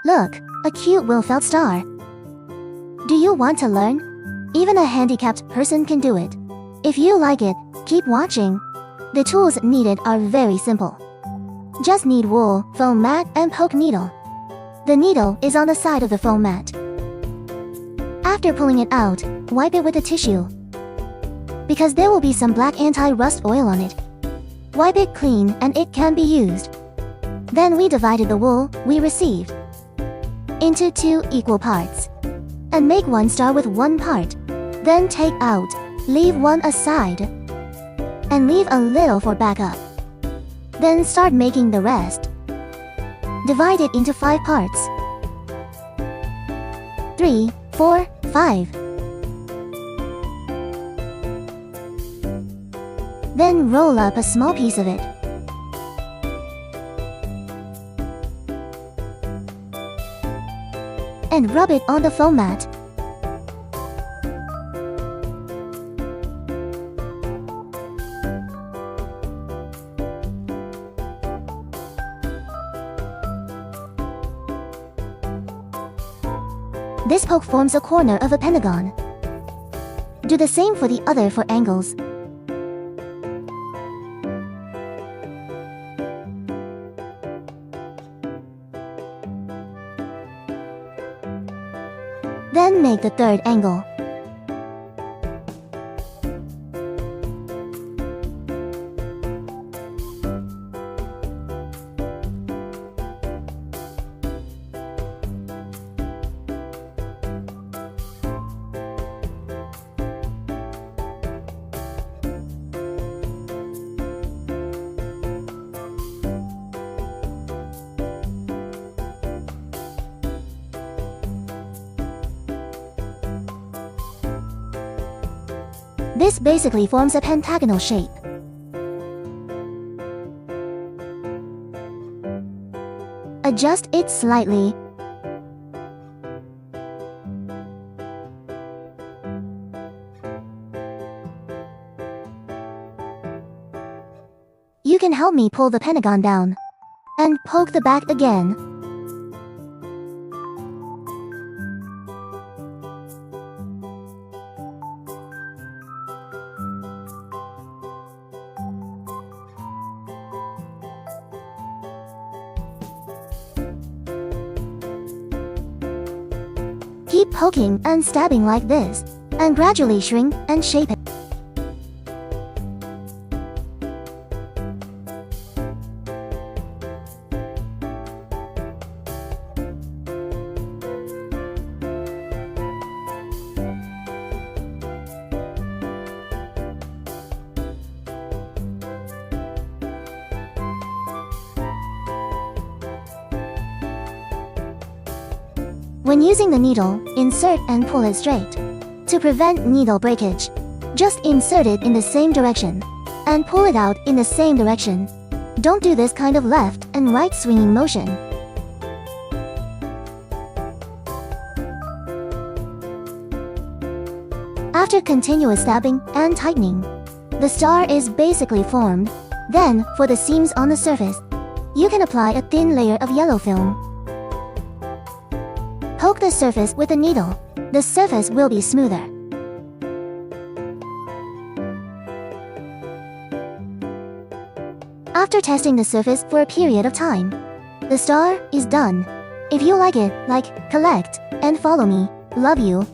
Look, a cute well-felt star. Do you want to learn? Even a handicapped person can do it. If you like it, keep watching. The tools needed are very simple. Just need wool, foam mat, and poke needle. The needle is on the side of the foam mat. After pulling it out, wipe it with a tissue. Because there will be some black anti-rust oil on it. Wipe it clean and it can be used. Then we divided the wool we received into 2 equal parts. And make one star with 1 part. Then take out, leave 1 aside. And leave a little for backup. Then start making the rest. Divide it into 5 parts. 3, 4, 5. Then roll up a small piece of it. And rub it on the foam mat. This poke forms a corner of a pentagon. Do the same for the other 4 angles. Then make the 3rd angle. This basically forms a pentagonal shape. Adjust it slightly. You can help me pull the pentagon down. And poke the back again. Keep poking and stabbing like this, and gradually shrink and shape it. When using the needle, insert and pull it straight. To prevent needle breakage, just insert it in the same direction, and pull it out in the same direction. Don't do this kind of left and right swinging motion. After continuous stabbing and tightening, the star is basically formed. Then, for the seams on the surface, you can apply a thin layer of yellow film. Poke the surface with a needle. The surface will be smoother. After testing the surface for a period of time, the star is done. If you like it, like, collect, and follow me. Love you.